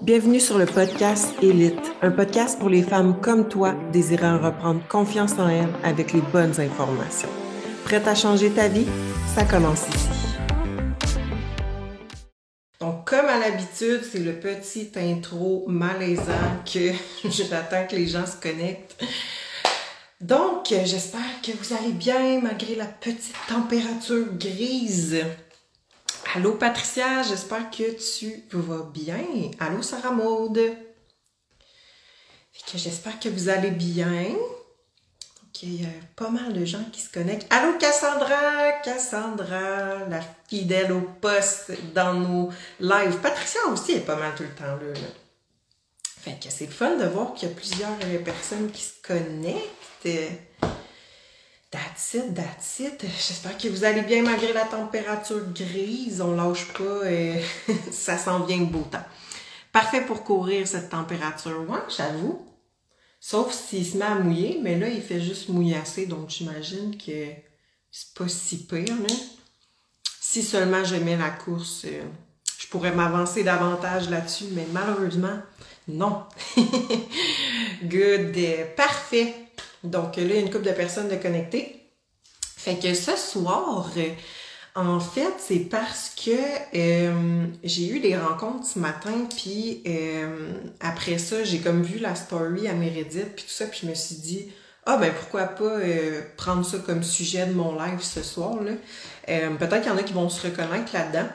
Bienvenue sur le podcast Élite, un podcast pour les femmes comme toi désirant reprendre confiance en elles avec les bonnes informations. Prête à changer ta vie? Ça commence ici. Donc, comme à l'habitude, c'est le petit intro malaisant que j'attends que les gens se connectent. Donc, j'espère que vous allez bien malgré la petite température grise. Allô Patricia, j'espère que tu vas bien. Allô Sarah Maude. J'espère que vous allez bien. Donc, il y a pas mal de gens qui se connectent. Allô Cassandra, la fidèle au poste dans nos lives. Patricia aussi est pas mal tout le temps là. Fait que c'est le fun de voir qu'il y a plusieurs personnes qui se connectent. That's it. J'espère que vous allez bien malgré la température grise. On lâche pas. Ça sent bien le beau temps. Parfait pour courir cette température. Ouais, j'avoue. Sauf s'il se met à mouiller. Mais là, il fait juste mouillasser. Donc, j'imagine que c'est pas si pire. Là. Si seulement j'aimais la course, je pourrais m'avancer davantage là-dessus. Mais malheureusement, non. Good. Parfait. Donc là, il y a une couple de personnes de connectées. Fait que ce soir, en fait, c'est parce que j'ai eu des rencontres ce matin, puis après ça, j'ai comme vu la story à Meredith, puis tout ça, puis je me suis dit, pourquoi pas prendre ça comme sujet de mon live ce soir, là. Peut-être qu'il y en a qui vont se reconnaître là-dedans.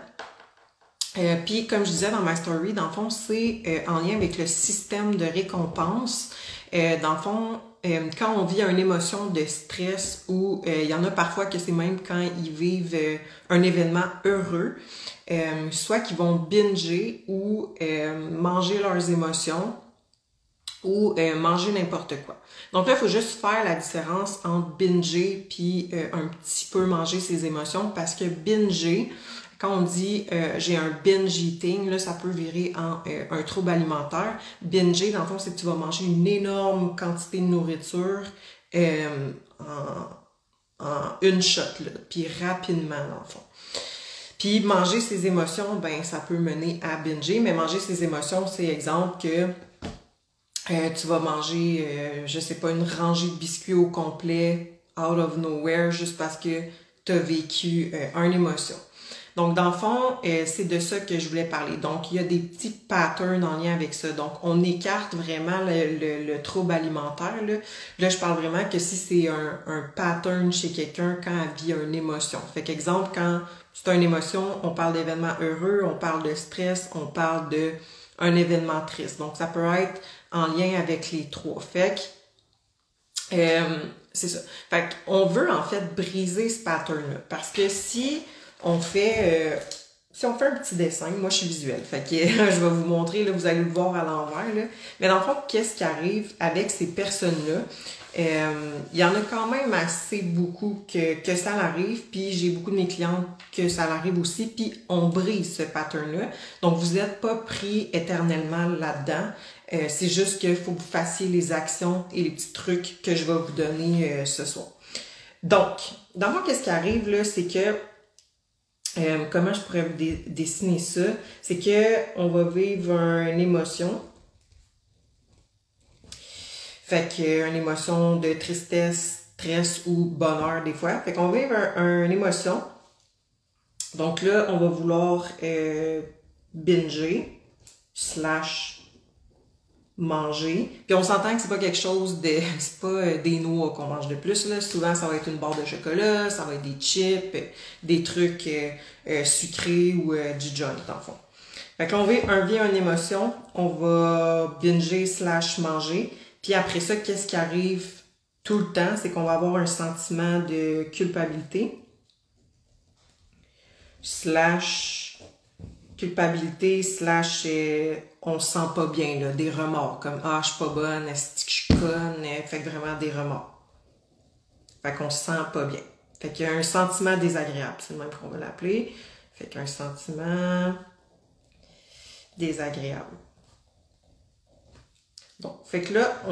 Puis comme je disais dans ma story, dans le fond, c'est en lien avec le système de récompense. Dans le fond, quand on vit une émotion de stress ou il y en a parfois que c'est même quand ils vivent un événement heureux, soit qu'ils vont binger ou manger leurs émotions ou manger n'importe quoi. Donc là, il faut juste faire la différence entre binger puis un petit peu manger ses émotions parce que binger, quand on dit j'ai un binge eating, là, ça peut virer en un trouble alimentaire. Binger, dans le fond, c'est que tu vas manger une énorme quantité de nourriture en une shot, là, puis rapidement, dans le fond. Puis manger ses émotions, ben ça peut mener à binger, mais manger ses émotions, c'est exemple que tu vas manger, je sais pas, une rangée de biscuits au complet, out of nowhere, juste parce que tu as vécu une émotion. Donc, dans le fond, c'est de ça que je voulais parler. Donc, il y a des petits patterns en lien avec ça. Donc, on écarte vraiment le trouble alimentaire. Là, je parle vraiment que si c'est un pattern chez quelqu'un quand elle vit une émotion. Fait qu'exemple, quand c'est une émotion, on parle d'événements heureux, on parle de stress, on parle d'un événement triste. Donc, ça peut être en lien avec les trois. Fait que, c'est ça. Fait qu'on veut, en fait, briser ce pattern-là. Parce que si on fait un petit dessin, moi je suis visuelle, fait que je vais vous montrer, là, vous allez le voir à l'envers, là. Mais dans le fond, qu'est-ce qui arrive avec ces personnes-là? Il y en a quand même assez beaucoup que ça l'arrive, puis j'ai beaucoup de mes clientes que ça l'arrive aussi, puis on brise ce pattern-là. Donc vous n'êtes pas pris éternellement là-dedans. C'est juste qu'il faut que vous fassiez les actions et les petits trucs que je vais vous donner ce soir. Donc, dans le fond, qu'est-ce qui arrive là, c'est que comment je pourrais vous dessiner ça? C'est que on va vivre une émotion. Fait que une émotion de tristesse, stress ou bonheur des fois. Fait qu'on va vivre une émotion. Donc là, on va vouloir binger / manger. Puis on s'entend que c'est pas quelque chose de... C'est pas des noix qu'on mange de plus, là. Souvent, ça va être une barre de chocolat, ça va être des chips, des trucs sucrés ou du junk, dans le fond. Fait que là, on vit une émotion, on va binger / manger. Puis après ça, qu'est-ce qui arrive tout le temps? C'est qu'on va avoir un sentiment de culpabilité / on se sent pas bien, là, des remords, comme « Ah, je suis pas bonne, est-ce que je suis conne? » Fait que vraiment des remords. Fait qu'on se sent pas bien. Fait qu'il y a un sentiment désagréable, c'est le même qu'on va l'appeler. Fait qu'un sentiment désagréable. Bon, fait que là,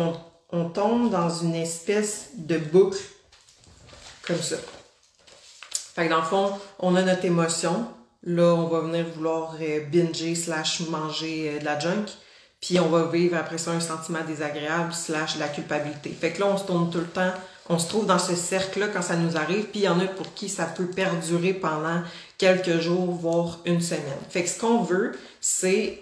on tombe dans une espèce de boucle comme ça. Fait que dans le fond, on a notre émotion. Là, on va venir vouloir binger / manger de la junk. puis on va vivre après ça un sentiment désagréable / la culpabilité. Fait que là, on se tourne tout le temps, on se trouve dans ce cercle-là quand ça nous arrive, puis il y en a pour qui ça peut perdurer pendant quelques jours, voire une semaine. Fait que ce qu'on veut, c'est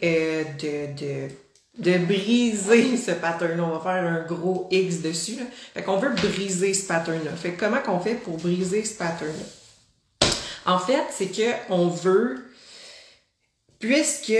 de briser ce pattern-là. On va faire un gros X dessus, là. Fait qu'on veut briser ce pattern-là. Fait que comment qu'on fait pour briser ce pattern-là? En fait, c'est que on veut, puisque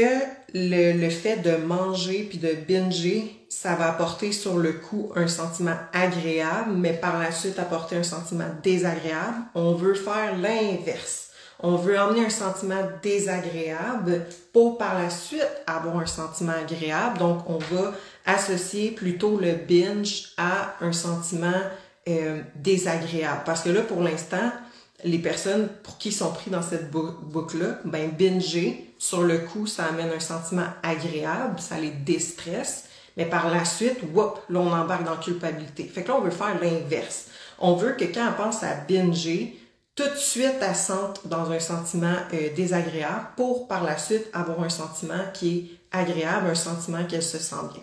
le fait de manger puis de binger, ça va apporter sur le coup un sentiment agréable, mais par la suite apporter un sentiment désagréable, on veut faire l'inverse. On veut emmener un sentiment désagréable pour par la suite avoir un sentiment agréable. Donc, on va associer plutôt le binge à un sentiment désagréable. Parce que là, pour l'instant, les personnes pour qui sont pris dans cette boucle-là, ben binger, sur le coup, ça amène un sentiment agréable, ça les déstresse, mais par la suite, whoop, là, on embarque dans la culpabilité. Fait que là, on veut faire l'inverse. On veut que quand on pense à binger, tout de suite, elle sente dans un sentiment désagréable pour par la suite avoir un sentiment qui est agréable, un sentiment qu'elle se sent bien.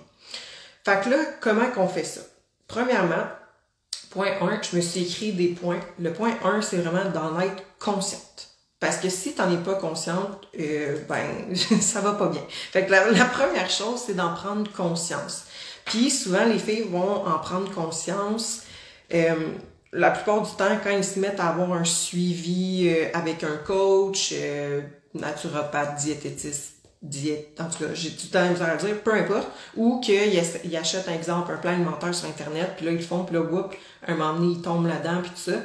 Fait que là, comment qu'on fait ça? Premièrement, point 1, je me suis écrit des points. Le point 1, c'est vraiment d'en être consciente. Parce que si tu n'en es pas consciente, ben, ça va pas bien. Fait que la première chose, c'est d'en prendre conscience. Puis souvent, les filles vont en prendre conscience la plupart du temps, quand ils se mettent à avoir un suivi avec un coach, naturopathe, diététiste, en tout cas, j'ai tout le temps misère à dire, peu importe, ou qu'ils achètent, par exemple, un plan alimentaire sur Internet, puis là, ils le font, puis là, whoop, un moment donné, ils tombent là-dedans, puis tout ça.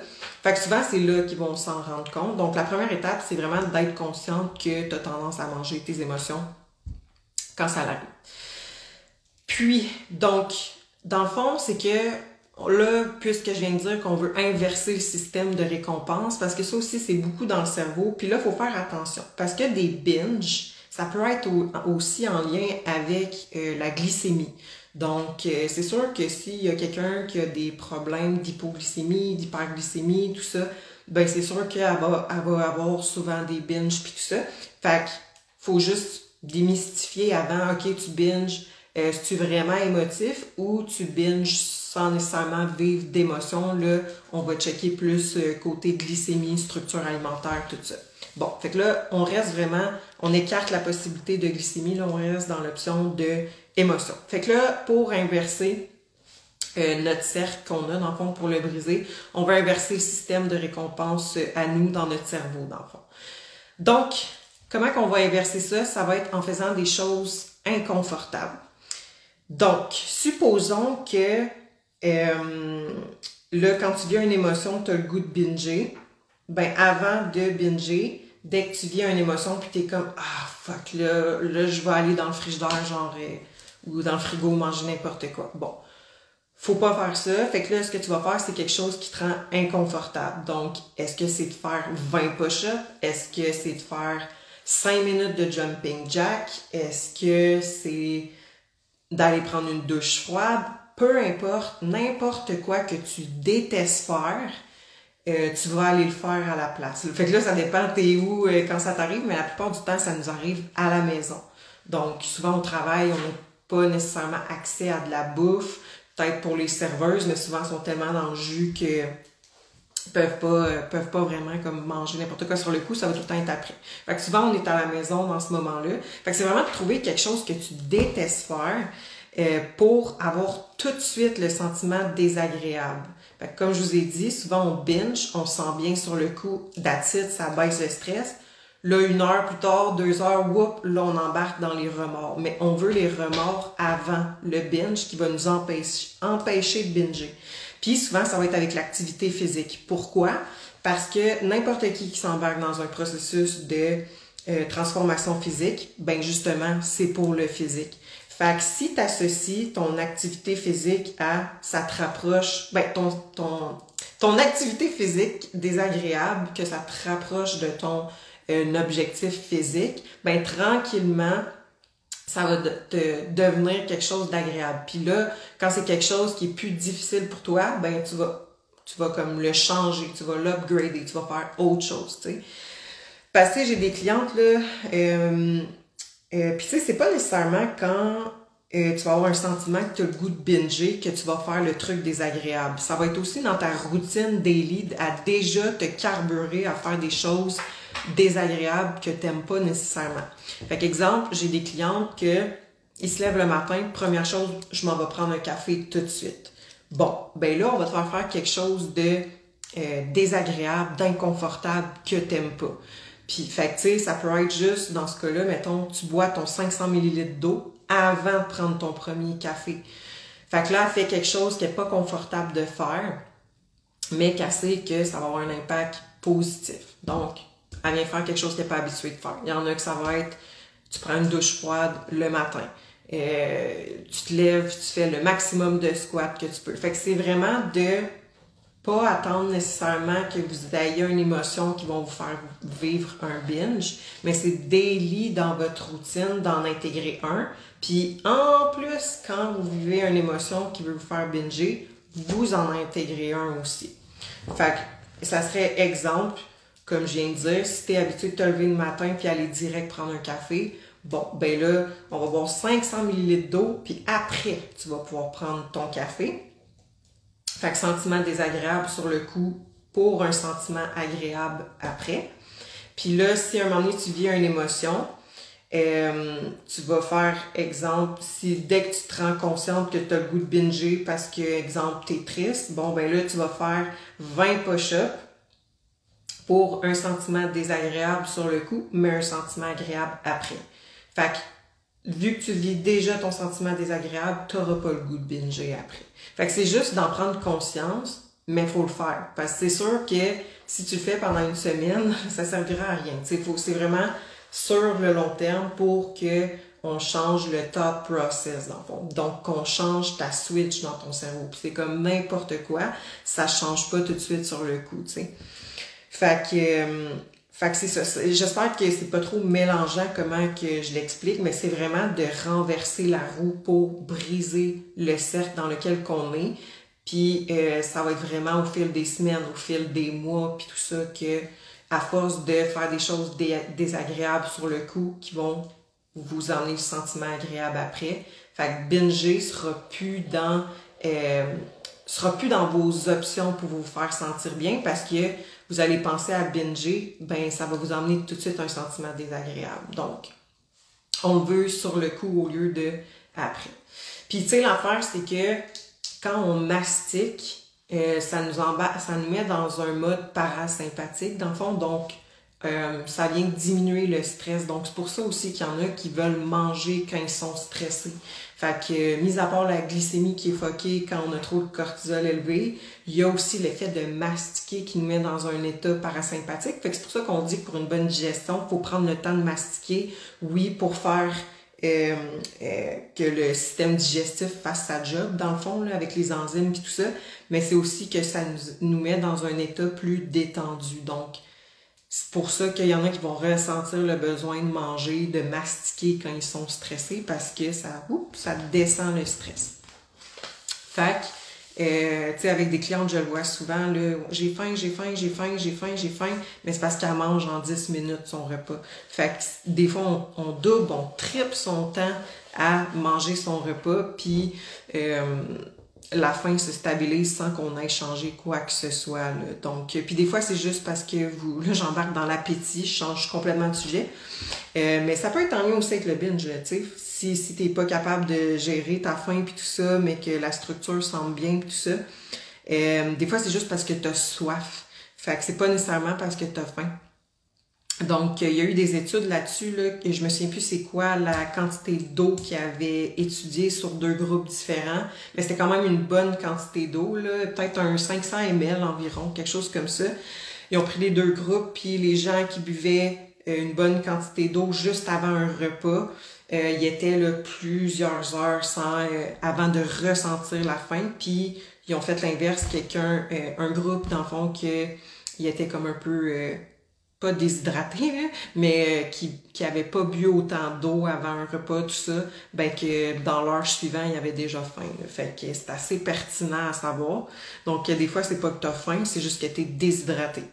Fait que souvent, c'est là qu'ils vont s'en rendre compte. Donc, la première étape, c'est vraiment d'être consciente que tu as tendance à manger tes émotions quand ça arrive. Puis, donc, dans le fond, c'est que là, puisque je viens de dire qu'on veut inverser le système de récompense, parce que ça aussi, c'est beaucoup dans le cerveau. Puis là, il faut faire attention. Parce que des binges, ça peut être aussi en lien avec la glycémie. Donc, c'est sûr que s'il y a quelqu'un qui a des problèmes d'hypoglycémie, d'hyperglycémie, tout ça, ben c'est sûr qu'elle va avoir souvent des binges puis tout ça. Fait qu'il faut juste démystifier avant, ok, tu binges, c'est-tu vraiment émotif ou tu binges sans nécessairement vivre d'émotion, là, on va checker plus côté glycémie, structure alimentaire, tout ça. Bon, fait que là, on reste vraiment, on écarte la possibilité de glycémie, là, on reste dans l'option de émotion. Fait que là, pour inverser notre cercle qu'on a, dans le fond, pour le briser, on va inverser le système de récompense à nous, dans notre cerveau, dans le fond. Donc, comment qu'on va inverser ça? Ça va être en faisant des choses inconfortables. Donc, supposons que là, quand tu vis une émotion, tu as le goût de binger. Ben, avant de binger, dès que tu vis une émotion, puis t'es comme, ah, fuck, là, je vais aller dans le frigidaire, genre, ou dans le frigo, manger n'importe quoi. Bon. Faut pas faire ça. Fait que là, ce que tu vas faire, c'est quelque chose qui te rend inconfortable. Donc, est-ce que c'est de faire 20 push-ups? Est-ce que c'est de faire 5 minutes de jumping jack? Est-ce que c'est d'aller prendre une douche froide? Peu importe, n'importe quoi que tu détestes faire, tu vas aller le faire à la place. Fait que là, ça dépend t'es où quand ça t'arrive, mais la plupart du temps, ça nous arrive à la maison. Donc, souvent au travail, on n'a pas nécessairement accès à de la bouffe, peut-être pour les serveuses, mais souvent, elles sont tellement dans le jus que peuvent pas vraiment comme manger n'importe quoi sur le coup, ça va tout le temps être après. Fait que souvent, on est à la maison dans ce moment-là. Fait que c'est vraiment de trouver quelque chose que tu détestes faire pour avoir tout de suite le sentiment désagréable. Fait que comme je vous ai dit, souvent on binge, on se sent bien sur le coup, that's it, ça baisse le stress. Là, 1 heure plus tard, 2 heures, whoop, là, on embarque dans les remords. Mais on veut les remords avant le binge qui va nous empêcher de binger. Puis souvent, ça va être avec l'activité physique. Pourquoi? Parce que n'importe qui s'embarque dans un processus de transformation physique, ben justement, c'est pour le physique. Fait que si tu associes ton activité physique à, ça te rapproche, ben ton activité physique désagréable, que ça te rapproche de ton objectif physique, ben tranquillement, ça va devenir quelque chose d'agréable. Puis là, quand c'est quelque chose qui est plus difficile pour toi, ben tu vas comme le changer, tu vas l'upgrader, tu vas faire autre chose, tu sais. Parce que j'ai des clientes, là, puis tu sais, c'est pas nécessairement quand tu vas avoir un sentiment que tu as le goût de binger, que tu vas faire le truc désagréable. Ça va être aussi dans ta routine daily à déjà te carburer à faire des choses désagréables que tu n'aimes pas nécessairement. Fait qu'exemple, j'ai des clientes que ils se lèvent le matin, première chose, je m'en vais prendre un café tout de suite. Bon, ben là, on va te faire quelque chose de désagréable, d'inconfortable que t'aimes pas. Puis, fait que, tu sais, ça peut être juste, dans ce cas-là, mettons, tu bois ton 500 ml d'eau avant de prendre ton premier café. Fait que là, elle fait quelque chose qui n'est pas confortable de faire, mais qu'elle sait que ça va avoir un impact positif. Donc, elle vient faire quelque chose qu'elle n'est pas habituée de faire. Il y en a que ça va être, tu prends une douche froide le matin. Tu te lèves, tu fais le maximum de squats que tu peux. Fait que c'est vraiment de pas attendre nécessairement que vous ayez une émotion qui va vous faire vivre un binge, mais c'est daily dans votre routine d'en intégrer un. Puis en plus, quand vous vivez une émotion qui veut vous faire binger, vous en intégrez un aussi. Fait que ça serait exemple, comme je viens de dire, si tu es habitué de te lever le matin puis aller direct prendre un café, bon, ben là, on va boire 500 ml d'eau, puis après, tu vas pouvoir prendre ton café. Fait que sentiment désagréable sur le coup pour un sentiment agréable après. Puis là, si à un moment donné, tu vis une émotion, tu vas faire, exemple, si dès que tu te rends consciente que tu as le goût de binger parce que, exemple, tu es triste, bon, ben là, tu vas faire 20 push-ups pour un sentiment désagréable sur le coup, mais un sentiment agréable après. Fait que, vu que tu vis déjà ton sentiment désagréable, tu n'auras pas le goût de binger après. Fait que c'est juste d'en prendre conscience, mais il faut le faire. Parce que c'est sûr que si tu le fais pendant une semaine, ça ne servira à rien. C'est vraiment sur le long terme pour que on change le thought process dans le fond. Donc, qu'on change ta switch dans ton cerveau. Puis c'est comme n'importe quoi, ça ne change pas tout de suite sur le coup, tu sais. Fait que c'est ça. J'espère que c'est pas trop mélangeant comment que je l'explique, mais c'est vraiment de renverser la roue pour briser le cercle dans lequel qu'on est. Puis ça va être vraiment au fil des semaines, au fil des mois, puis tout ça, que à force de faire des choses désagréables sur le coup qui vont vous emmener le sentiment agréable après. Fait que binger sera plus dans vos options pour vous faire sentir bien parce que vous allez penser à binger, ben ça va vous emmener tout de suite un sentiment désagréable. Donc, on le veut sur le coup au lieu de après. Puis tu sais, l'affaire, c'est que quand on mastique, ça nous met dans un mode parasympathique, dans le fond, donc ça vient diminuer le stress. Donc, c'est pour ça aussi qu'il y en a qui veulent manger quand ils sont stressés. Fait que, mis à part la glycémie qui est fuckée quand on a trop de cortisol élevé, il y a aussi l'effet de mastiquer qui nous met dans un état parasympathique. Fait que c'est pour ça qu'on dit que pour une bonne digestion, il faut prendre le temps de mastiquer, oui, pour faire que le système digestif fasse sa job, dans le fond, là, avec les enzymes et tout ça, mais c'est aussi que ça nous met dans un état plus détendu. Donc, c'est pour ça qu'il y en a qui vont ressentir le besoin de manger, de mastiquer quand ils sont stressés parce que ça descend le stress. Fait que, tu sais, avec des clientes, je le vois souvent, là, j'ai faim, mais c'est parce qu'elle mange en 10 minutes son repas. Fait que des fois, on double, on triple son temps à manger son repas, puis la faim se stabilise sans qu'on aille changer quoi que ce soit. Là. Donc, puis des fois, c'est juste parce que là, j'embarque dans l'appétit, je change complètement de sujet. Mais ça peut être en lien aussi avec le binge, tu sais. Si t'es pas capable de gérer ta faim puis tout ça, mais que la structure semble bien puis tout ça, des fois, c'est juste parce que t'as soif. Fait que c'est pas nécessairement parce que t'as faim. Donc, il y a eu des études là-dessus, là, que je me souviens plus c'est quoi la quantité d'eau qu'ils avaient étudiée sur 2 groupes différents, mais c'était quand même une bonne quantité d'eau, là, peut-être un 500 ml environ, quelque chose comme ça. Ils ont pris les 2 groupes, puis les gens qui buvaient une bonne quantité d'eau juste avant un repas, ils étaient là, plusieurs heures avant de ressentir la faim, puis ils ont fait l'inverse, un groupe dans le fond il était comme un peu... pas déshydraté, là, mais qui avait pas bu autant d'eau avant un repas, tout ça, ben que dans l'heure suivante, il avait déjà faim. Là. Fait que c'est assez pertinent à savoir. Donc, des fois, c'est pas que t'as faim, c'est juste que t'es déshydraté.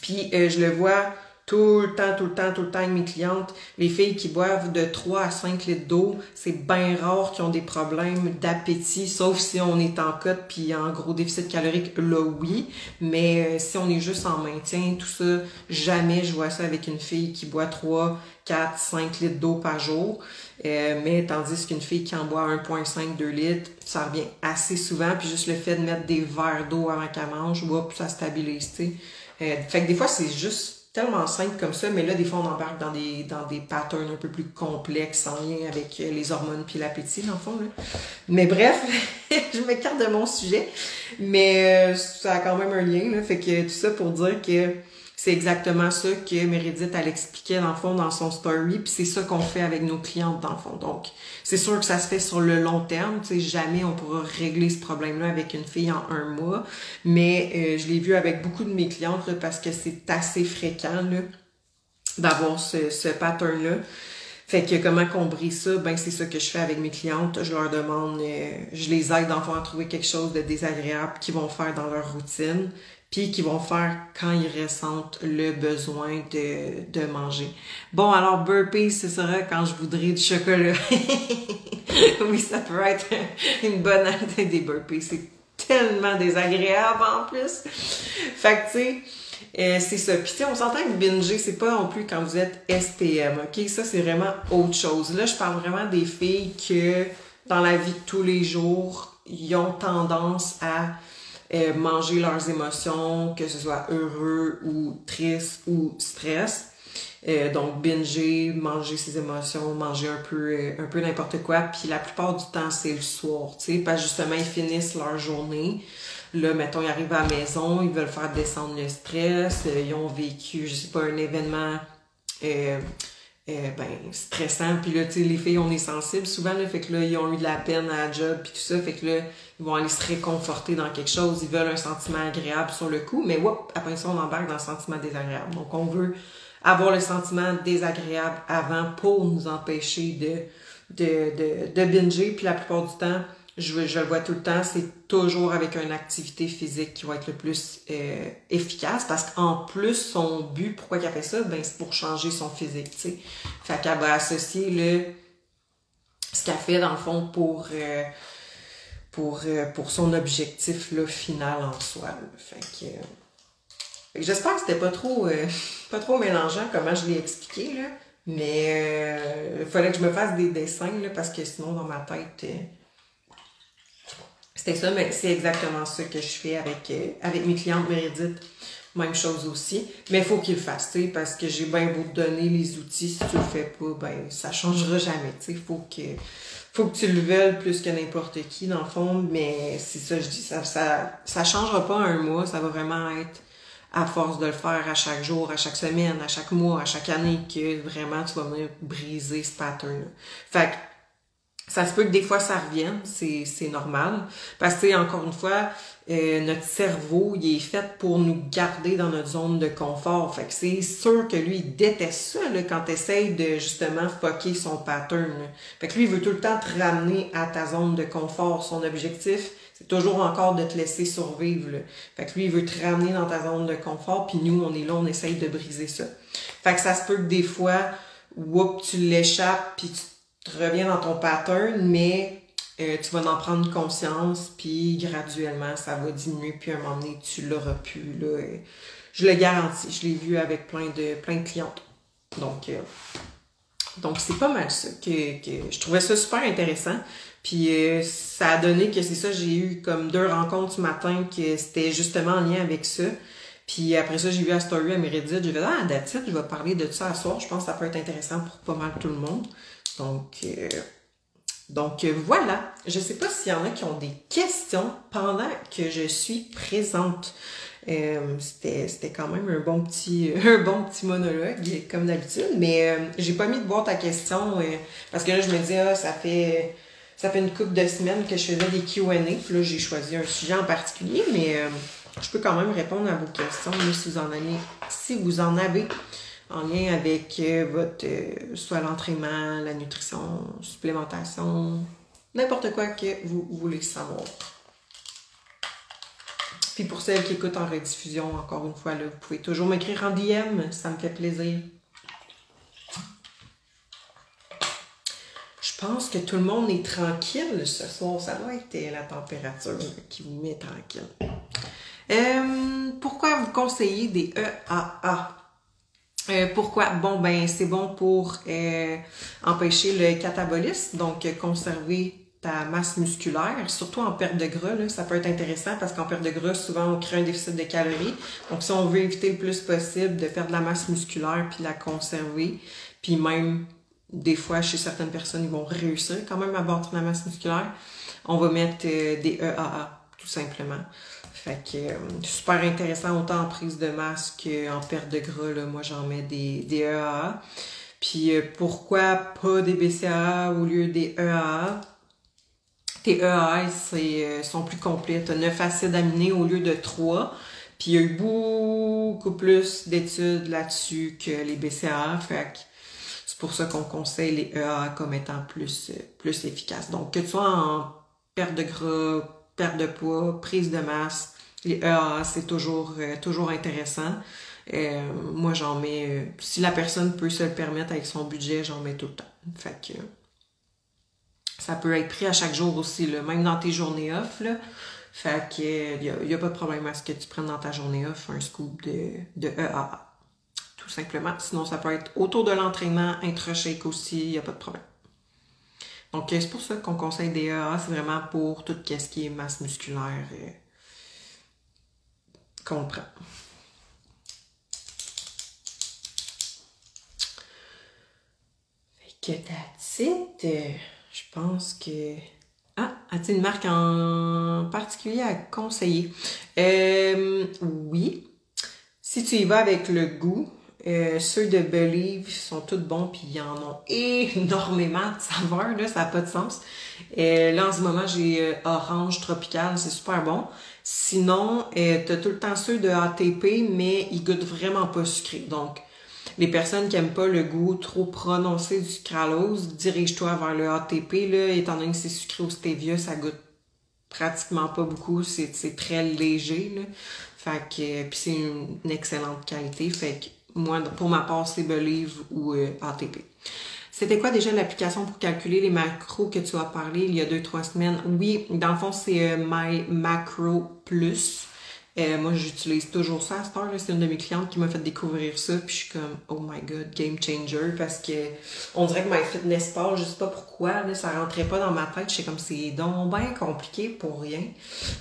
Puis, je le vois tout le temps avec mes clientes, les filles qui boivent de 3 à 5 litres d'eau, c'est bien rare qu'ils ont des problèmes d'appétit, sauf si on est en cote puis en gros déficit calorique, là oui, mais si on est juste en maintien, tout ça, jamais je vois ça avec une fille qui boit 3, 4, 5 litres d'eau par jour, mais tandis qu'une fille qui en boit 1,5, 2 litres, ça revient assez souvent, puis juste le fait de mettre des verres d'eau avant qu'elle mange, ça stabilise, tu sais. Fait que des fois, c'est juste tellement simple comme ça, mais là, des fois, on embarque dans des patterns un peu plus complexes en lien avec les hormones puis l'appétit, dans le fond, là. Mais bref, je m'écarte de mon sujet, mais ça a quand même un lien, là. Fait que tout ça pour dire que c'est exactement ça que Meredith, elle expliquait, dans le fond, dans son story, puis c'est ça qu'on fait avec nos clientes, dans le fond. Donc, c'est sûr que ça se fait sur le long terme, tu sais, jamais on pourra régler ce problème-là avec une fille en 1 mois, mais je l'ai vu avec beaucoup de mes clientes, là, parce que c'est assez fréquent, là, d'avoir ce pattern-là. Fait que comment qu'on brise ça, ben c'est ça que je fais avec mes clientes. Je leur demande, je les aide, dans le fond, à trouver quelque chose de désagréable qu'ils vont faire dans leur routine, puis qu'ils vont faire quand ils ressentent le besoin de manger. Bon, alors burpees, ce sera quand je voudrais du chocolat. Oui, ça peut être une bonne idée des burpees. C'est tellement désagréable en plus. Fait que tu sais, c'est ça. Puis tu sais, on s'entend que binger, c'est pas non plus quand vous êtes SPM, ok? Ça, c'est vraiment autre chose. Là, je parle vraiment des filles que, dans la vie de tous les jours, ils ont tendance à manger leurs émotions, que ce soit heureux ou triste ou stress. Donc, binger, manger ses émotions, manger un peu n'importe quoi. Puis la plupart du temps, c'est le soir, tu sais, parce que justement, ils finissent leur journée. Là, mettons, ils arrivent à la maison, ils veulent faire descendre le stress, ils ont vécu, je sais pas, un événement stressant, puis là, tu sais, les filles, on est sensibles souvent, là, fait que là, ils ont eu de la peine à la job, puis tout ça, fait que là, ils vont aller se réconforter dans quelque chose, ils veulent un sentiment agréable sur le coup, mais après ça, on embarque dans le sentiment désagréable. Donc, on veut avoir le sentiment désagréable avant pour nous empêcher de binger, puis la plupart du temps, je le vois tout le temps, c'est toujours avec une activité physique qui va être le plus efficace, parce qu'en plus, son but, pourquoi il a fait ça, ben c'est pour changer son physique, tu sais. Fait qu'elle va associer ce qu'elle fait, dans le fond, pour son objectif là, final en soi. Là. Fait que j'espère que c'était pas trop mélangeant comment je l'ai expliqué, là. Mais il fallait que je me fasse des dessins, là, parce que sinon, dans ma tête... C'était ça, mais c'est exactement ça que je fais avec mes clientes Meredith. Même chose aussi. Mais il faut qu'ils le fassent, tu sais, parce que j'ai bien beau te donner les outils. Si tu le fais pas, ben, ça changera jamais, tu sais. Faut que tu le veuilles plus que n'importe qui, dans le fond. Mais c'est ça, je dis, ça changera pas un mois. Ça va vraiment être à force de le faire à chaque jour, à chaque semaine, à chaque mois, à chaque année, que vraiment tu vas venir briser ce pattern-là. Fait que, ça se peut que des fois ça revienne, c'est normal. Parce que, encore une fois, notre cerveau, il est fait pour nous garder dans notre zone de confort. Fait que c'est sûr que lui, il déteste ça, là, quand tu essayes de, justement, fucker son pattern, là. Fait que lui, il veut tout le temps te ramener à ta zone de confort. Son objectif, c'est toujours encore de te laisser survivre, là. Fait que lui, il veut te ramener dans ta zone de confort, puis nous, on est là, on essaye de briser ça. Fait que ça se peut que des fois, tu l'échappes, puis tu reviens dans ton pattern, mais tu vas en prendre conscience, puis graduellement, ça va diminuer, puis à un moment donné, tu l'auras plus, là. Je le garantis, je l'ai vu avec plein de clientes. Donc c'est pas mal ça, que je trouvais ça super intéressant. Puis ça a donné que c'est ça, j'ai eu comme 2 rencontres ce matin, que c'était justement en lien avec ça. Puis après ça, j'ai vu la story à Meredith, j'ai fait « Ah, that's it, je vais parler de ça à soir. Je pense que ça peut être intéressant pour pas mal tout le monde. » Donc voilà, je sais pas s'il y en a qui ont des questions pendant que je suis présente. C'était quand même un bon petit monologue, comme d'habitude, mais j'ai pas mis de boîte à questions parce que là, je me dis, ça fait une couple de semaines que je faisais des Q&A, puis là, j'ai choisi un sujet en particulier, mais je peux quand même répondre à vos questions, là, si vous en avez en lien avec votre soit l'entraînement, la nutrition, supplémentation, n'importe quoi que vous voulez savoir. Puis pour celles qui écoutent en rediffusion, encore une fois, là, vous pouvez toujours m'écrire en DM, ça me fait plaisir. Je pense que tout le monde est tranquille ce soir. Ça doit être la température qui vous met tranquille. Pourquoi vous conseillez des EAA? Pourquoi? Bon, ben c'est bon pour empêcher le catabolisme, donc conserver ta masse musculaire, surtout en perte de gras, là, ça peut être intéressant parce qu'en perte de gras, souvent on crée un déficit de calories. Donc si on veut éviter le plus possible de perdre la masse musculaire puis la conserver, puis même des fois chez certaines personnes, ils vont réussir quand même à bâtir la masse musculaire, on va mettre des EAA, tout simplement. Fait que super intéressant autant en prise de masse qu'en perte de gras, là, moi j'en mets des EAA. Puis pourquoi pas des BCAA au lieu des EAA? Tes EAA sont plus complets. Tu as 9 acides aminés au lieu de 3. Puis il y a eu beaucoup plus d'études là-dessus que les BCAA. Fait que c'est pour ça qu'on conseille les EAA comme étant plus efficaces. Donc que tu sois en perte de gras, perte de poids, prise de masse, les EAA c'est toujours intéressant. Moi j'en mets, si la personne peut se le permettre avec son budget, j'en mets tout le temps. Fait que ça peut être pris à chaque jour aussi, là, même dans tes journées off. Là. Fait que y a pas de problème à ce que tu prennes dans ta journée off un scoop de EAA. Tout simplement. Sinon, ça peut être autour de l'entraînement, intra-shake aussi, y a pas de problème. Donc, c'est pour ça qu'on conseille des EAA, c'est vraiment pour tout ce qui est masse musculaire qu'on prend. Fait que that's it. Je pense que... Ah, as-tu une marque en particulier à conseiller? Oui. Si tu y vas avec le goût, ceux de Believe sont tous bons, puis ils en ont énormément de saveurs, là, ça n'a pas de sens. Là, en ce moment, j'ai Orange Tropical, c'est super bon. Sinon, t'as tout le temps ceux de ATP, mais ils goûtent vraiment pas sucré. Donc, les personnes qui aiment pas le goût trop prononcé du sucralose, dirige-toi vers le ATP, là, étant donné que c'est sucré au stevia, ça goûte pratiquement pas beaucoup, c'est très léger, là. Fait que, puis c'est une excellente qualité, fait que moi, pour ma part, c'est Believe ou ATP. C'était quoi déjà l'application pour calculer les macros que tu as parlé il y a 2-3 semaines? Oui, dans le fond, c'est My Macro Plus. Moi, j'utilise toujours ça à cette heure-là. C'est une de mes clientes qui m'a fait découvrir ça. Puis je suis comme, oh my god, game changer. Parce que on dirait que MyFitnessPal, je sais pas pourquoi, là, ça rentrait pas dans ma tête. Je sais comme, c'est donc bien compliqué pour rien.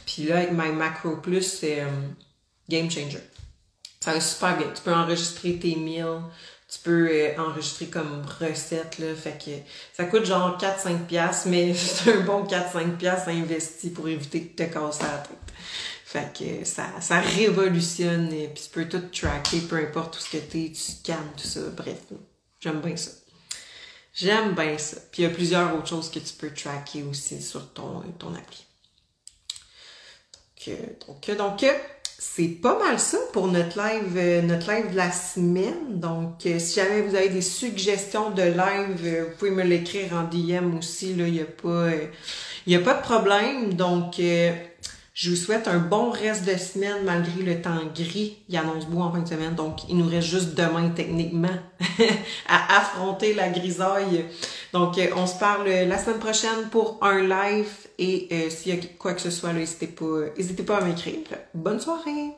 Puis là, avec My Macro Plus, c'est game changer. Ça va super bien. Tu peux enregistrer tes meals. Tu peux enregistrer comme recette, là. Fait que ça coûte genre 4-5$, mais c'est un bon 4-5$ investi pour éviter de te casser la tête. Fait que ça révolutionne, et puis tu peux tout tracker, peu importe où ce que t'es, tu scannes, tout ça. Bref, j'aime bien ça. J'aime bien ça. Puis il y a plusieurs autres choses que tu peux tracker aussi sur ton appli. Donc, c'est pas mal ça pour notre live de la semaine. Donc, si jamais vous avez des suggestions de live, vous pouvez me l'écrire en DM aussi. Là, il y a pas de problème. Donc, je vous souhaite un bon reste de semaine malgré le temps gris. Il annonce beau en fin de semaine, donc il nous reste juste demain techniquement à affronter la grisaille. Donc, on se parle la semaine prochaine pour un live et s'il y a quoi que ce soit, n'hésitez pas à m'écrire. Bonne soirée!